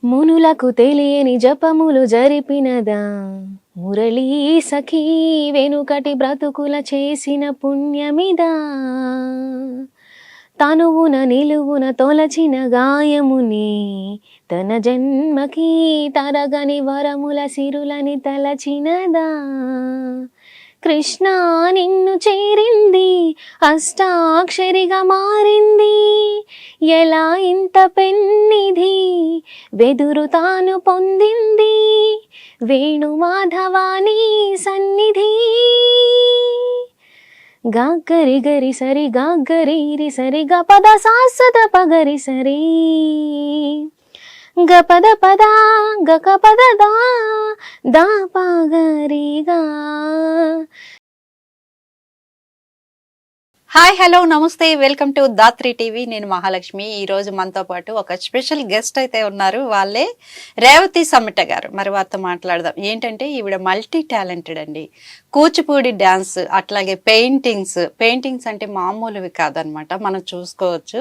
మునులకు తెలియని జపములు జరిపినదా మురళీ సఖీ వెనుకటి బ్రతుకుల చేసిన పుణ్యమిదా తనువున నిలువున తొలచిన గాయముని తన జన్మకి తరగని వరముల సిరులని తలచినదా కృష్ణ నిన్ను చేరింది అష్టాక్షరిగా మారింది ఎలా ఇంత పెన్నిధి వెదురు తాను పొందింది వేణుమాధవాని సన్నిధి గాగ్గరి గరి సరి గాగ్గరి సరి గపద సాసద పగరి సరి గపద పద గక పద దా దా పగరిగా. హాయ్ హలో నమస్తే వెల్కమ్ టు దాత్రి టీవీ. నేను మహాలక్ష్మి. ఈ రోజు మనతో పాటు ఒక స్పెషల్ గెస్ట్ అయితే ఉన్నారు. వాళ్ళే రేవతి సమిట గారు. మరి వారితో మాట్లాడదాం. ఏంటంటే ఈవిడ మల్టీ టాలెంటెడ్ అండి. కూచిపూడి డాన్స్, అట్లాగే పెయింటింగ్స్ అంటే మామూలువి కాదనమాట, మనం చూసుకోవచ్చు.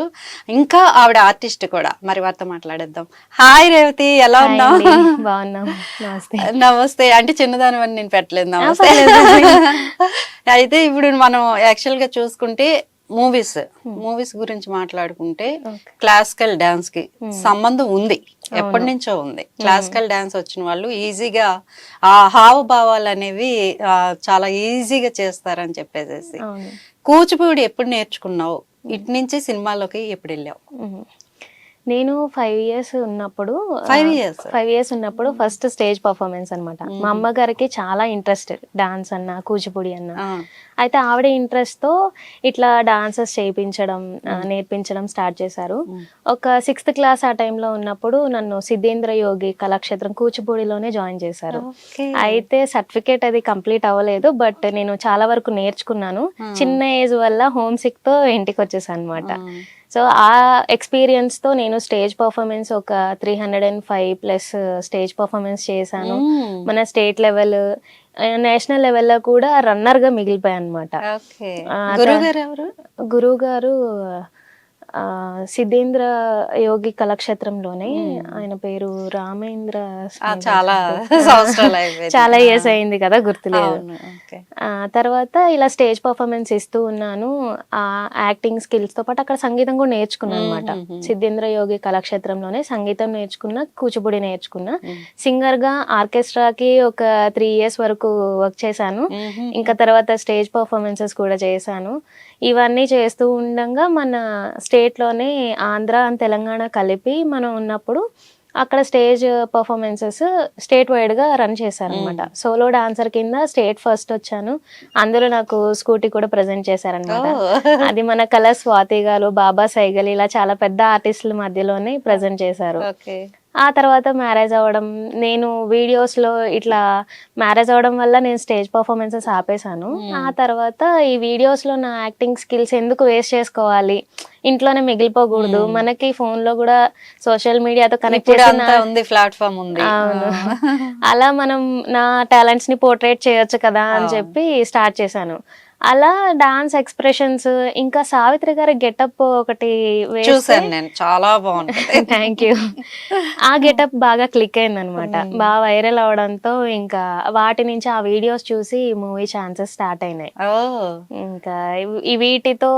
ఇంకా ఆవిడ ఆర్టిస్ట్ కూడా. మరి వారితో మాట్లాడేద్దాం. హాయ్ రేవతి, ఎలా ఉన్నావు? బాగున్నాం. నమస్తే. అంటే చిన్నదాని అని నేను పెట్టలేదు, నమస్తే. అయితే ఇప్పుడు మనం యాక్చువల్ గా చూసుకుంటే మూవీస్ గురించి మాట్లాడుకుంటే క్లాసికల్ డాన్స్ కి సంబంధం ఉంది, ఎప్పటి నుంచో ఉంది. క్లాసికల్ డాన్స్ వచ్చిన వాళ్ళు ఈజీగా ఆ హావభావాలు అనేవి చాలా ఈజీగా చేస్తారని చెప్పేసి. కూచిపూడి ఎప్పుడు నేర్చుకున్నావు? ఇటు నుంచి సినిమాలోకి ఎప్పుడు వెళ్ళావు? నేను 5 years ఉన్నప్పుడు ఫస్ట్ స్టేజ్ పర్ఫార్మెన్స్ అనమాట. మా అమ్మగారికి చాలా ఇంట్రెస్ట్ డాన్స్ అన్న కూచిపూడి అన్న. అయితే ఆవిడ ఇంట్రెస్ట్ తో ఇట్లా డాన్సెస్ చేయించడం నేర్పించడం స్టార్ట్ చేశారు. ఒక 6th class ఆ టైంలో ఉన్నప్పుడు నన్ను సిద్ధేంద్ర యోగి కళాక్షేత్రం కూచిపూడిలోనే జాయిన్ చేశారు. అయితే సర్టిఫికేట్ అది కంప్లీట్ అవ్వలేదు, బట్ నేను చాలా వరకు నేర్చుకున్నాను. చిన్న ఏజ్ వల్ల హోమ్ సిక్ తో ఇంటికి వచ్చేసాను అనమాట. సో ఆ ఎక్స్పీరియన్స్ తో నేను స్టేజ్ పర్ఫార్మెన్స్ ఒక 305+ స్టేజ్ పర్ఫార్మెన్స్ చేశాను. మన స్టేట్ లెవెల్, నేషనల్ లెవెల్లో కూడా రన్నర్ గా మిగిలిపోయాను అనమాట. గురువు గారు సిద్ధేంద్ర యోగి కళాక్షేత్రంలోనే, ఆయన పేరు రామేంద్ర. చాలా ఇయర్స్ అయింది కదా, గుర్తులేదు. తర్వాత ఇలా స్టేజ్ పర్ఫార్మెన్స్ ఇస్తూ ఉన్నాను. ఆ యాక్టింగ్ స్కిల్స్ తో పాటు అక్కడ సంగీతం కూడా నేర్చుకున్నాను అనమాట. సిద్ధేంద్ర యోగి కళాక్షేత్రంలోనే సంగీతం నేర్చుకున్నా, కూచిపూడి నేర్చుకున్నా. సింగర్ గా ఆర్కెస్ట్రాకి ఒక 3 years వరకు వర్క్ చేశాను. ఇంకా తర్వాత స్టేజ్ పర్ఫార్మెన్సెస్ కూడా చేశాను. ఇవన్నీ చేస్తూ ఉండగా మన స్టేట్లోనే ఆంధ్ర అండ్ తెలంగాణ కలిపి మనం ఉన్నప్పుడు అక్కడ స్టేజ్ పర్ఫార్మెన్సెస్ స్టేట్ వైడ్ గా రన్ చేశారనమాట. సోలో డాన్సర్ కింద స్టేట్ ఫస్ట్ వచ్చాను. అందులో నాకు స్కూటీ కూడా ప్రజెంట్ చేశారనమాట. అది మన కళ స్వాతి గారు, బాబా సైగల్, ఇలా చాలా పెద్ద ఆర్టిస్టుల మధ్యలోనే ప్రజెంట్ చేశారు. ఆ తర్వాత మ్యారేజ్ అవ్వడం, నేను వీడియోస్ లో ఇట్లా మ్యారేజ్ అవ్వడం వల్ల నేను స్టేజ్ పర్ఫార్మెన్సెస్ ఆపేశాను. ఆ తర్వాత ఈ వీడియోస్ లో నా యాక్టింగ్ స్కిల్స్ ఎందుకు వేస్ట్ చేసుకోవాలి, ఇంట్లోనే మిగిలిపోకూడదు, మనకి ఫోన్ లో కూడా సోషల్ మీడియాతో కనెక్ట్ చేసి ప్లాట్ఫామ్ ఉంది. అవును, అలా మనం నా టాలెంట్స్ ని పోర్ట్రేట్ చేయొచ్చు కదా అని చెప్పి స్టార్ట్ చేశాను. అలా డాన్స్ ఎక్స్ప్రెషన్స్, ఇంకా సావిత్రి గారి గెటప్ ఒకటి చూసాను నేను, చాలా బాగుంటుంది. Thank you. ఆ గెటప్ బాగా క్లిక్ అయింది అనమాట. బాగా వైరల్ అవడంతో ఇంకా వాటి నుంచి ఆ వీడియోస్ చూసి మూవీ ఛాన్సెస్ స్టార్ట్ అయినాయి. ఇంకా ఈ వీటితో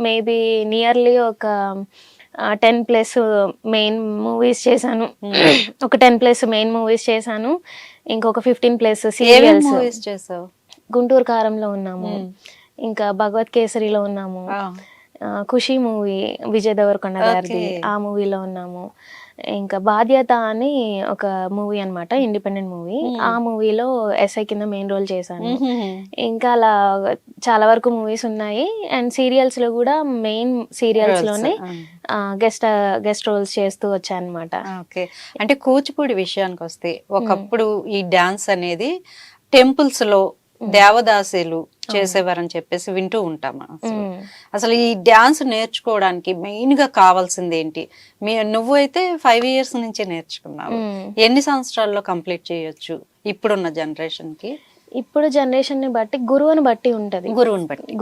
మేబీ నియర్లీ ఒక 10+ మెయిన్ మూవీస్ చేశాను. ఒక 10+ మెయిన్ మూవీస్ చేశాను. ఇంకొక 15+ సీరియల్స్ చేసావు. గుంటూరు కారంలో ఉన్నాము, ఇంకా భగవత్ కేసరిలో ఉన్నాము, ఖుషి మూవీ విజయ్ దేవరకొండ గారిది, ఆ మూవీలో ఉన్నాము. ఇంకా బాధ్యత అని ఒక మూవీ అనమాట, ఇండిపెండెంట్ మూవీ. ఆ మూవీలో ఎస్ఐ కింద మెయిన్ రోల్ చేశాను. ఇంకా అలా చాలా వరకు మూవీస్ ఉన్నాయి. అండ్ సీరియల్స్ లో కూడా మెయిన్ సీరియల్స్ లోనే గెస్ట్ రోల్స్ చేస్తూ వచ్చాను అనమాట. అంటే కూచిపూడి విషయానికి వస్తే, ఒకప్పుడు ఈ డాన్స్ అనేది టెంపుల్స్ లో దేవదాసులు చేసేవారని చెప్పేసి వింటూ ఉంటాం. అసలు ఈ డాన్స్ నేర్చుకోవడానికి మెయిన్ గా కావాల్సింది ఏంటి? నువ్వు అయితే 5 years నుంచి నేర్చుకున్నావు. ఎన్ని సంవత్సరాల్లో కంప్లీట్ చేయొచ్చు ఇప్పుడున్న జనరేషన్ కి? ఇప్పుడు జనరేషన్ ని బట్టి, గురువుని బట్టి ఉంటది.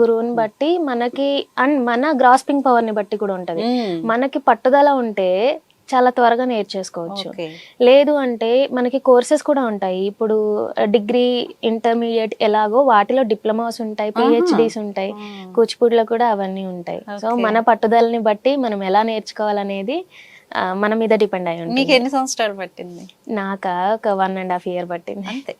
గురువుని బట్టి మనకి, అండ్ మన గ్రాస్పింగ్ పవర్ ని బట్టి కూడా ఉంటది. మనకి పట్టుదల ఉంటే చాలా త్వరగా నేర్చేసుకోవచ్చు. ఓకే. లేదు అంటే మనకి కోర్సెస్ కూడా ఉంటాయి. ఇప్పుడు డిగ్రీ, ఇంటర్మీడియట్ ఎలాగో వాటిలో డిప్లొమాస్ ఉంటాయి, పిహెచ్డీస్ ఉంటాయి. కూచిపూడిలో కూడా అవన్నీ ఉంటాయి. So okay. మన పట్టుదలని బట్టి మనం ఎలా నేర్చుకోవాలనేది మన మీద డిపెండ్ అయి ఉంటుంది. మీకు ఎన్ని సంవత్సరాలు పట్టింది? నాకా ఒక 1.5 year పట్టింది. అంతే.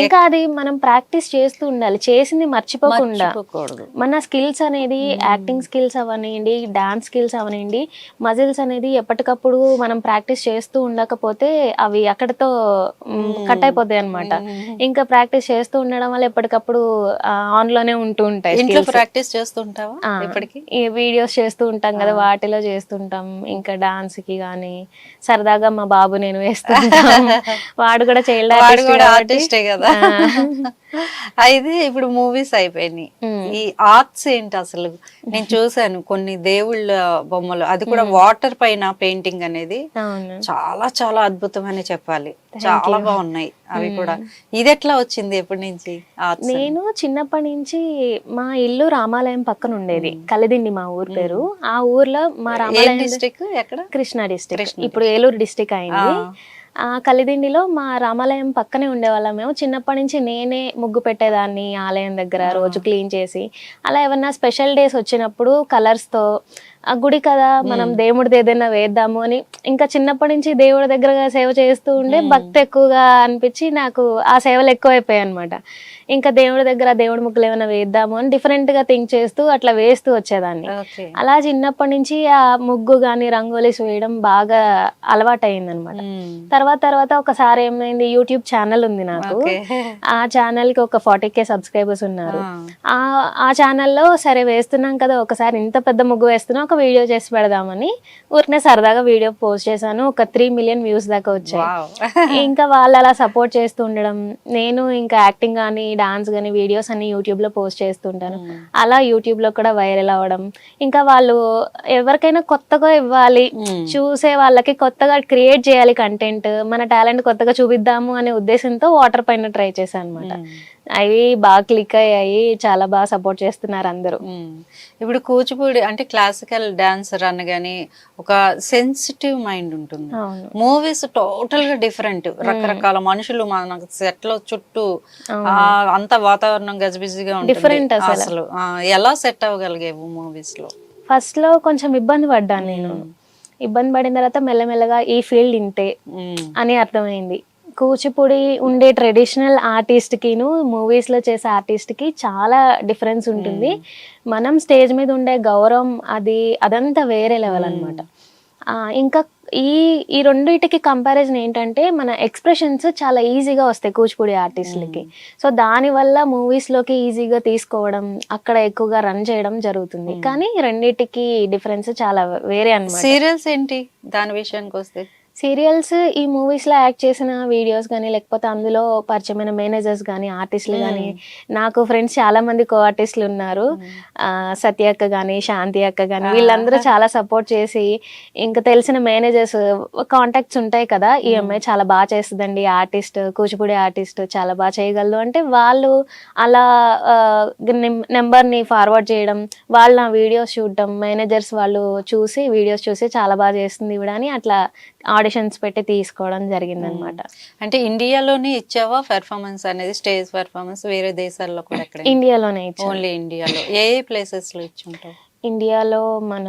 ఇంకా అది మనం ప్రాక్టీస్ చేస్తూ ఉండాలి, చేసింది మర్చిపోకుండా. మర్చిపోకూడదు. మన స్కిల్స్ అనేది యాక్టింగ్ స్కిల్స్ అవనివ్వండి, డాన్స్ స్కిల్స్ అవనివ్వండి, మజిల్స్ అనేది ఎప్పటికప్పుడు మనం ప్రాక్టీస్ చేస్తూ ఉండకపోతే అవి అక్కడితో కట్ అయిపోతాయి అనమాట. ఇంకా ప్రాక్టీస్ చేస్తూ ఉండడం వల్ల ఎప్పటికప్పుడు ఆన్ లోనే ఉంటూ ఉంటాయి. ఇంట్లో ప్రాక్టీస్ చేస్తుంటావా ఇప్పటికి? ఈ వీడియోస్ చేస్తూ ఉంటాం కదా, వాటిలో చేస్తుంటాం. ఇంకా డాన్స్ కి గానీ సరదాగా మా బాబు నేను వేస్తుంటాం. వాడు కూడా చైల్డ్ ఆర్టిస్టే కదా. అయితే ఇప్పుడు మూవీస్ అయిపోయినాయి, ఈ ఆర్ట్స్ ఏంటి అసలు? నేను చూసాను కొన్ని దేవుళ్ళ బొమ్మలు, అది కూడా వాటర్ పైన పెయింటింగ్ అనేది చాలా చాలా అద్భుతమని చెప్పాలి. చాలా బాగున్నాయి అవి కూడా. ఇది ఎట్లా వచ్చింది, ఎప్పటి నుంచి ఆర్ట్స్? నేను చిన్నప్పటి నుంచి, మా ఇల్లు రామాలయం పక్కన ఉండేది, కలిదిండి మా ఊరు పేరు. ఆ ఊర్లో మా రామాలయం డిస్ట్రిక్ట్ ఎక్కడ? కృష్ణా డిస్ట్రిక్ట్, ఇప్పుడు ఏలూరు డిస్ట్రిక్ట్ అయింది. ఆ కలిదిండిలో మా రామాలయం పక్కనే ఉండేవాళ్ళం మేము. చిన్నప్పటి నుంచి నేనే ముగ్గు పెట్టేదాన్ని ఆలయం దగ్గర, రోజు క్లీన్ చేసి. అలా ఏమన్నా స్పెషల్ డేస్ వచ్చినప్పుడు కలర్స్ తో, ఆ గుడి కదా మనం దేవుడిది ఏదైనా వేద్దాము అని, ఇంకా చిన్నప్పటి నుంచి దేవుడి దగ్గర సేవ చేస్తూ ఉండే భక్తి ఎక్కువగా అనిపించి నాకు ఆ సేవలు ఎక్కువైపోయాయి అనమాట. ఇంకా దేవుడి దగ్గర దేవుడి ముగ్గులు ఏమైనా వేద్దాము అని డిఫరెంట్ గా థింక్ చేస్తూ అట్లా వేస్తూ వచ్చేదాన్ని. అలా చిన్నప్పటి నుంచి ఆ ముగ్గు గాని రంగోలీస్ వేయడం బాగా అలవాటు అయింది అనమాట. తర్వాత ఒకసారి ఏమైంది, యూట్యూబ్ ఛానల్ ఉంది నాకు. ఆ ఛానల్ కి ఒక 40K సబ్స్క్రైబర్స్ ఉన్నారు. ఆ ఛానల్లో సరే వేస్తున్నాం కదా, ఒకసారి ఇంత పెద్ద ముగ్గు వేస్తున్నా, ఒక వీడియో చేసి పెడదామని ఊరికనే సరదాగా వీడియో పోస్ట్ చేశాను. ఒక 3 million వ్యూస్ దాకా వచ్చాయి. ఇంకా వాళ్ళు అలా సపోర్ట్ చేస్తూ ఉండడం, నేను ఇంకా యాక్టింగ్ కానీ డాన్స్ కానీ వీడియోస్ అన్ని యూట్యూబ్ లో పోస్ట్ చేస్తుంటాను. అలా యూట్యూబ్ లో కూడా వైరల్ అవ్వడం, ఇంకా వాళ్ళు ఎవరికైనా కొత్తగా ఇవ్వాలి, చూసే వాళ్ళకి కొత్తగా క్రియేట్ చేయాలి కంటెంట్, మన టాలెంట్ కొత్తగా చూపిద్దాము అనే ఉద్దేశంతో వాటర్ పైన ట్రై చేశాను అనమాట. అవి బాగా క్లిక్ అయ్యాయి, చాలా బాగా సపోర్ట్ చేస్తున్నారు అందరూ. ఇప్పుడు కూచిపూడి అంటే క్లాసికల్ డాన్సర్ అనగానే ఒక సెన్సిటివ్ మైండ్ ఉంటుంది. మూవీస్ టోటల్ గా డిఫరెంట్, రకరకాల మనుషులు మనకు సెట్ లో చుట్టూ, అంత వాతావరణం గజిబిజిగా ఉంటుంది. అసలు ఎలా సెట్ అవ్వగలిగేవు మూవీస్ లో? ఫస్ట్ లో కొంచెం ఇబ్బంది పడ్డాను నేను. ఇబ్బంది పడిన తర్వాత మెల్లమెల్లగా ఈ ఫీల్డ్ ఇంతే అని అర్థమైంది. కూచిపూడి ఉండే ట్రెడిషనల్ ఆర్టిస్ట్ కిను మూవీస్ లో చేసే ఆర్టిస్ట్ కి చాలా డిఫరెన్స్ ఉంటుంది. మనం స్టేజ్ మీద ఉండే గౌరవం అదంతా వేరే లెవెల్ అనమాట. ఇంకా ఈ రెండింటికి కంపారిజన్ ఏంటంటే, మన ఎక్స్ప్రెషన్స్ చాలా ఈజీగా వస్తాయి కూచిపూడి ఆర్టిస్టులకి. సో దానివల్ల మూవీస్ లోకి ఈజీగా తీసుకోవడం, అక్కడ ఎక్కువగా రన్ చేయడం జరుగుతుంది. కానీ రెండింటికి డిఫరెన్స్ చాలా వేరే అన్నమాట. సీరియల్స్ ఏంటి దాని విషయానికి వస్తే? సీరియల్స్ ఈ మూవీస్ లో యాక్ట్ చేసిన వీడియోస్ కానీ, లేకపోతే అందులో పరిచయమైన మేనేజర్స్ కానీ, ఆర్టిస్టులు కానీ, నాకు ఫ్రెండ్స్ చాలా మంది కో ఆర్టిస్టులు ఉన్నారు. సత్య అక్క కానీ, శాంతి అక్క కానీ, వీళ్ళందరూ చాలా సపోర్ట్ చేసి, ఇంకా తెలిసిన మేనేజర్స్ కాంటాక్ట్స్ ఉంటాయి కదా, ఈ అమ్మాయి చాలా బాగా చేస్తుందండి, ఆర్టిస్ట్, కూచిపూడి ఆర్టిస్ట్ చాలా బాగా చేయగలదు అంటే, వాళ్ళు అలా నెంబర్ ని ఫార్వర్డ్ చేయడం, వాళ్ళు నా వీడియోస్ చూడడం, మేనేజర్స్ వాళ్ళు చూసి వీడియోస్ చూసి చాలా బాగా చేస్తుంది ఇవిడ అని అట్లా ఆడిషన్స్ పెట్టి తీసుకోవడం జరిగింది అనమాట. అంటే ఇండియాలోనే ఇచ్చావా పెర్ఫార్మెన్స్ అనేది, స్టేజ్ పెర్ఫార్మెన్స్? వేరే దేశాల్లో కూడా? ఇండియాలోనే ఇచ్చాను. ఓన్లీ ఇండియాలో? ఏ ప్లేసెస్ లో ఇచ్చుంటావు? ఇండియాలో మన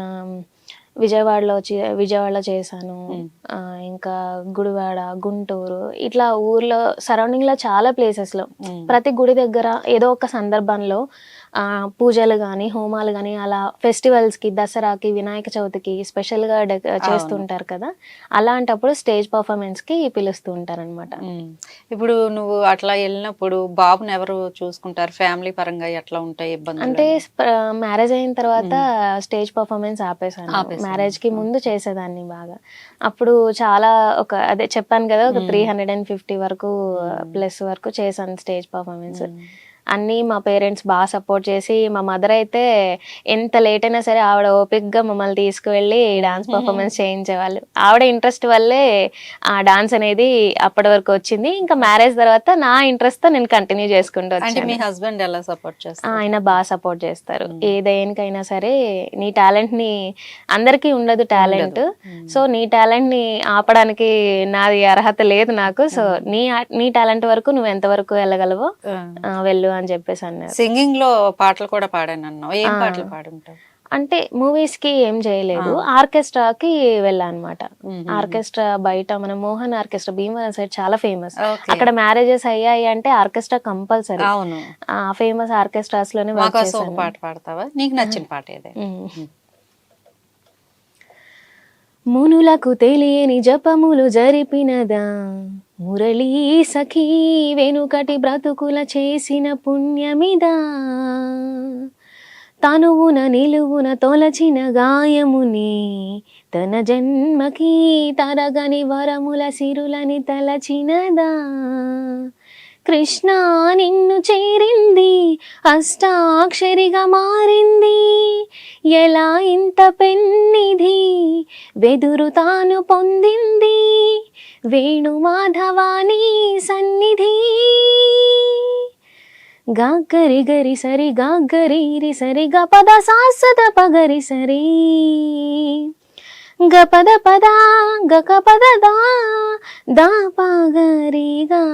విజయవాడలో చేశాను. ఇంకా గుడివాడ, గుంటూరు, ఇట్లా ఊర్లో సరౌండింగ్ లో చాలా ప్లేసెస్ లో, ప్రతి గుడి దగ్గర ఏదో ఒక సందర్భంలో పూజలు కానీ, హోమాలు కానీ, అలా ఫెస్టివల్స్ కి, దసరాకి, వినాయక చవితికి స్పెషల్ గా చేస్తుంటారు కదా, అలాంటప్పుడు స్టేజ్ పర్ఫార్మెన్స్ కి పిలుస్తూ ఉంటారు అనమాట. ఇప్పుడు నువ్వు అట్లా వెళ్ళినప్పుడు బాబుని ఎవరు చూసుకుంటారు? ఫ్యామిలీ పరంగా ఎట్లా ఉంటాయి ఇబ్బంది? అంటే మ్యారేజ్ అయిన తర్వాత స్టేజ్ పర్ఫార్మెన్స్ ఆపేసాను. మ్యారేజ్ కి ముందు చేసేదాన్ని బాగా. అప్పుడు చాలా అదే చెప్పాను కదా, ఒక 350 వరకు ప్లస్ వరకు చేశాను స్టేజ్ పర్ఫార్మెన్స్. అన్నీ మా పేరెంట్స్ బాగా సపోర్ట్ చేసి, మా మదర్ అయితే ఎంత లేట్ అయినా సరే ఆవిడ ఓపిక్గా మమ్మల్ని తీసుకువెళ్ళి డాన్స్ పర్ఫార్మెన్స్ చేయించేవాళ్ళు. ఆవిడ ఇంట్రెస్ట్ వల్లే ఆ డాన్స్ అనేది అప్పటి వరకు వచ్చింది. ఇంకా మ్యారేజ్ తర్వాత నా ఇంట్రెస్ట్ తో నేను కంటిన్యూ చేసుకుంటూ అంటే వచ్చాను. మీ హస్బెండ్ ఎలా సపోర్ట్ చేస్తారు? ఆయన బాగా సపోర్ట్ చేస్తారు. ఏ దేనికైనా సరే నీ టాలెంట్ ని, అందరికీ ఉండదు టాలెంట్, సో నీ టాలెంట్ ని ఆపడానికి నాది అర్హత లేదు నాకు, సో నీ టాలెంట్ వరకు నువ్వు ఎంత వరకు వెళ్ళగలవో వెళ్ళు అని చెప్పేసి అన్నారు. సింగింగ్ లో పాటలు కూడా పాడాను అన్నావు, ఏం పాటలు పాడుంటావు? అంటే మూవీస్ కి ఏం చేయలేదు, ఆర్కెస్ట్రాకి వెళ్ళా అనమాట. ఆర్కెస్ట్రా బయట మన మోహన్ ఆర్కెస్ట్రా భీమవరం సైడ్ చాలా ఫేమస్. అక్కడ మ్యారేజెస్ అయ్యాయి అంటే ఆర్కెస్ట్రా కంపల్సరీ. అవును, ఆ ఫేమస్ ఆర్కెస్ట్రాస్ లోనే వర్క్ మాకోసం ఒక చేశాను. పాట పాడతావా, నీకు నచ్చిన పాట ఏదే? మునులకు తెలియని జపములు జరిపినదా మురళీ సఖీ, వెనుకటి బ్రతుకుల చేసిన పుణ్యమిదా, తనువున నిలువున తొలచిన గాయముని, తన జన్మకి తరగని వరముల సిరులని తలచినదా, కృష్ణ నిన్ను చేరింది అష్టాక్షరిగా మారింది, ఎలా ఇంత పెన్నిధి వెదురు తాను పొందింది, వేణు మాధవాని సన్నిధి, గాగ్గరి గరి సరి గాగ్గరి రి సరి గపద సాసద పగరి సరి, గపద పద గక పద దా దా పగరిగా,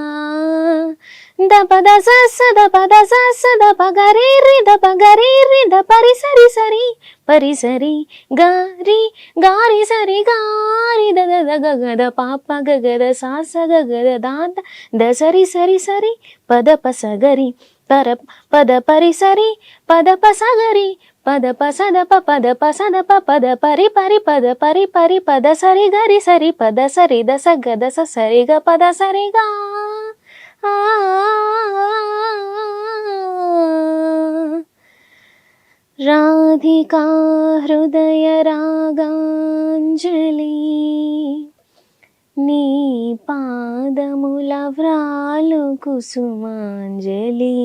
ద పద సద పద సద పగరి రి ద పగరి రి ద పరి సరి సరి పరి సరి గారి గారి సరి గారి ద ద ద గ గ ద పాప గ గ ద సాస గ గ ద దా ద సరి సరి సరి పద పస గరి పర పద పరి సరి పద పస గరి పద పసద పద పసద పద పరి పరి పద పరి పరి పద సరి గరి సరి పద సరి దస గ దస సరి గ పద సరి గా, రాధికా హృదయ రాగాంజలి, నీ పాదముల వ్రాలు కుసుమాంజలి,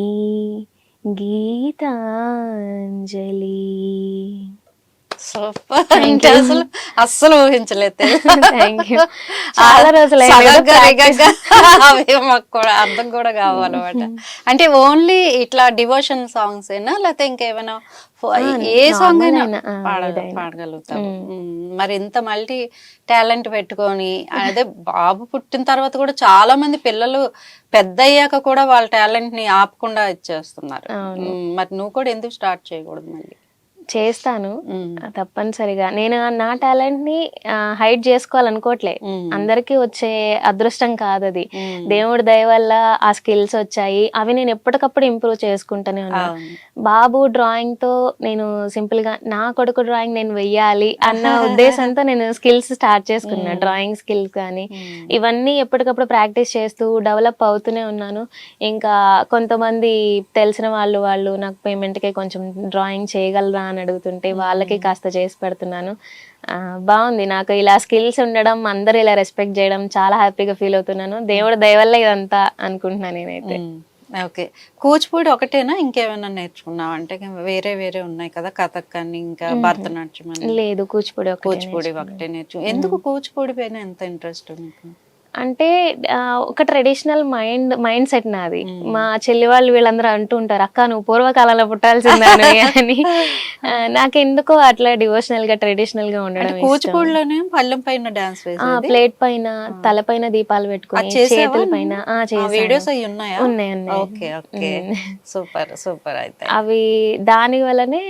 ఈ గీతాంజలి. సూపర్, అంటే అస్సలు ఊహించలేదు. చాలా రోజులు అవి మాకు కూడా అర్థం కూడా కావాలన్నమాట. అంటే ఓన్లీ ఇట్లా డివోషన్ సాంగ్స్ ఏనా, లేకపోతే ఇంకేమైనా ఏ సాంగ్ అయినా పాడగలుగుతావు? మరి ఇంత మల్టీ టాలెంట్ పెట్టుకొని, అదే బాబు పుట్టిన తర్వాత కూడా చాలా మంది పిల్లలు పెద్ద అయ్యాక కూడా వాళ్ళ టాలెంట్ ని ఆపకుండా ఇచ్చేస్తున్నారు. మరి నువ్వు కూడా ఎందుకు స్టార్ట్ చేయకూడదు? మళ్ళీ చేస్తాను తప్పనిసరిగా. నేను నా టాలెంట్ ని హైడ్ చేసుకోవాలనుకోవట్లే, అందరికీ వచ్చే అదృష్టం కాదు అది, దేవుడి దయ వల్ల ఆ స్కిల్స్ వచ్చాయి, అవి నేను ఎప్పటికప్పుడు ఇంప్రూవ్ చేసుకుంటూనే ఉన్నాను. బాబు డ్రాయింగ్ తో నేను సింపుల్ గా నా కొడుకు డ్రాయింగ్ నేను వెయ్యాలి అన్న ఉద్దేశంతో నేను స్కిల్స్ స్టార్ట్ చేసుకున్నా. డ్రాయింగ్ స్కిల్స్ కానీ ఇవన్నీ ఎప్పటికప్పుడు ప్రాక్టీస్ చేస్తూ డెవలప్ అవుతూనే ఉన్నాను. ఇంకా కొంతమంది తెలిసిన వాళ్ళు నాకు పేమెంట్ కి కొంచెం డ్రాయింగ్ చేయగలరా అని అడుగుతుంటే వాళ్ళకి కాస్త చేసి పెడుతున్నాను. బాగుంది నాకు ఇలా స్కిల్స్ ఉండడం, అందరు ఇలా రెస్పెక్ట్ చేయడం, చాలా హ్యాపీగా ఫీల్ అవుతున్నాను. దేవుడి దయ వల్ల ఇదంతా అనుకుంటున్నాను నేనైతే. ఓకే, కూచిపూడి ఒకటేనా, ఇంకేమైనా నేర్చుకున్నావు? అంటే వేరే వేరే ఉన్నాయి కదా, కథక్ అని ఇంకా భరతనాట్యం అని. లేదు, కూచిపూడి ఒకటే నేర్చు. ఎందుకు కూచిపూడి పైన ఎంత ఇంట్రెస్ట్ మీకు? అంటే ఒక ట్రెడిషనల్ మైండ్ సెట్ నాది. మా చెల్లి వాళ్ళు వీళ్ళందరూ అంటూ ఉంటారు, అక్క నువ్వు పూర్వకాలంలో పుట్టాల్సిందని అని. నాకెందుకో అట్లా డివోషనల్ గా ట్రెడిషనల్ గా ఉండడం. కూచిపూడిలోనే పళ్ళెం పైన డాన్స్, ప్లేట్ పైన తలపైన దీపాలు పెట్టుకుని చేతుల పైన వీడియోస్ అవి ఉన్నాయా? ఉన్నాయి. Super super. అయితే అవి దాని వల్లనే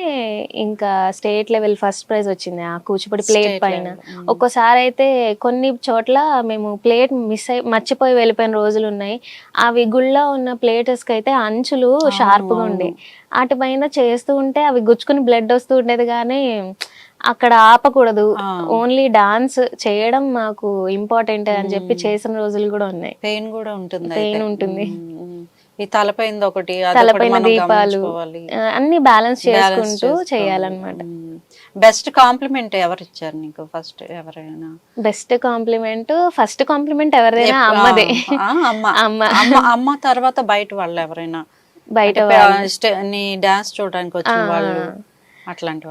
ఇంకా స్టేట్ లెవెల్ ఫస్ట్ ప్రైజ్ వచ్చింది ఆ కూచిపూడి ప్లేట్ పైన. ఒక్కోసారి అయితే కొన్ని చోట్ల మేము ప్లేట్ మర్చిపోయి వెళ్ళిపోయిన రోజులు ఉన్నాయి. అవి గుళ్ళో ఉన్న ప్లేటర్స్ కి అయితే అంచులు షార్ప్ గా ఉండే, వాటి పైన చేస్తూ ఉంటే అవి గుచ్చుకుని బ్లడ్ వస్తూ ఉండేది, కానీ అక్కడ ఆపకూడదు, ఓన్లీ డాన్స్ చేయడం మాకు ఇంపార్టెంట్ అని చెప్పి చేసిన రోజులు కూడా ఉన్నాయి. పెయిన్ కూడా ఉంటుంది. పెయిన్ ఉంటుంది. ఈ తలపైన ఒకటి, తలపైన దీపాలు అన్ని బ్యాలెన్స్ చేసుకుంటూ చేయాలన్నమాట. బెస్ట్ కాంప్లిమెంట్ ఎవరు ఇచ్చారు నీకు ఫస్ట్? ఎవరైనా బెస్ట్ కాంప్లిమెంట్, ఫస్ట్ కాంప్లిమెంట్ ఎవరిదైనా అమ్మదే. అమ్మ తర్వాత బయట వాళ్ళు ఎవరైనా, బయట నీ డాన్స్ చూడడానికి వచ్చిన వాళ్ళు అట్లాంటి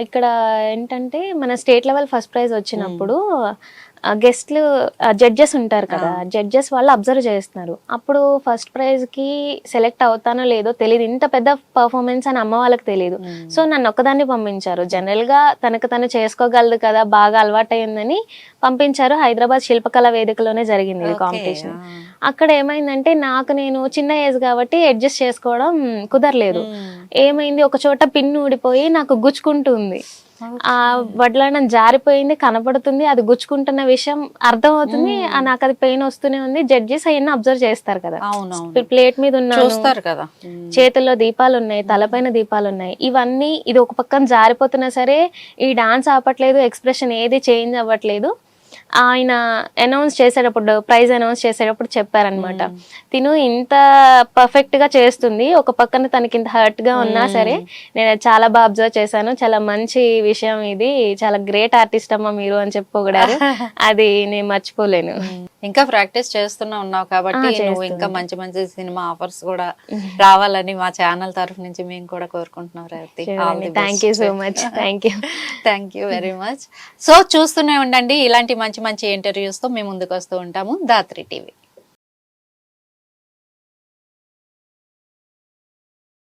ఇక్కడ ఏంటంటే మన స్టేట్ లెవెల్ ఫస్ట్ ప్రైజ్ వచ్చినప్పుడు గెస్ట్లు జడ్జెస్ ఉంటారు కదా, జడ్జెస్ వాళ్ళు అబ్జర్వ్ చేస్తున్నారు. అప్పుడు ఫస్ట్ ప్రైజ్ కి సెలెక్ట్ అవుతానో లేదో తెలియదు, ఇంత పెద్ద పర్ఫార్మెన్స్ అని అమ్మ వాళ్ళకి తెలియదు. సో నన్ను ఒక్కదాన్ని పంపించారు. జనరల్ గా తను చేసుకోగలదు కదా, బాగా అలవాటు అయిందని పంపించారు. హైదరాబాద్ శిల్పకళా వేదికలోనే జరిగింది ఈ కాంపిటీషన్. అక్కడ ఏమైందంటే నేను చిన్న ఏజ్ కాబట్టి అడ్జస్ట్ చేసుకోవడం కుదరలేదు. ఏమైంది, ఒక చోట పిన్ ఊడిపోయి నాకు గుచ్చుకుంటుంది. ఆ వడ్లనం జారిపోయింది, కనపడుతుంది, అది గుచ్చుకుంటున్న విషయం అర్థం అవుతుంది. నాకు అది పెయిన్ వస్తూనే ఉంది. జడ్జెస్ అవన్నీ అబ్జర్వ్ చేస్తారు కదా, ప్లేట్ మీద చూస్తారు కదా, చేతుల్లో దీపాలు ఉన్నాయి, తలపైన దీపాలు ఉన్నాయి, ఇవన్నీ ఇది ఒక పక్కన జారిపోతున్నా సరే ఈ డాన్స్ ఆపట్లేదు, ఎక్స్ప్రెషన్ ఏది చేంజ్ అవ్వట్లేదు. ఆయన అనౌన్స్ చేసేటప్పుడు, ప్రైజ్ అనౌన్స్ చేసేటప్పుడు చెప్పారనమాట, తిను ఇంత పర్ఫెక్ట్ గా చేస్తుంది, ఒక పక్కన తనకి ఇంత హర్ట్ గా ఉన్నా సరే నేను చాలా బాగా అబ్జర్వ్ చేశాను, చాలా మంచి విషయం, ఇది చాలా గ్రేట్ ఆర్టిస్ట్ అమ్మా మీరు అని చెప్పుకోగడారు. అది నేను మర్చిపోలేను. ఇంకా ప్రాక్టీస్ చేస్తున్నా ఉన్నావు కాబట్టి నువ్వు ఇంకా మంచి మంచి సినిమా ఆఫర్స్ కూడా రావాలని మా ఛానల్ తరఫు నుంచి మేము కూడా కోరుకుంటున్నాం Revathi. Thank you so much. Thank you very much. So చూస్తూనే ఉండండి, ఇలాంటి మంచి మంచి ఇంటర్వ్యూస్ తో మేము ముందుకు వస్తూ ఉంటాము. ధాత్రి టీవీ.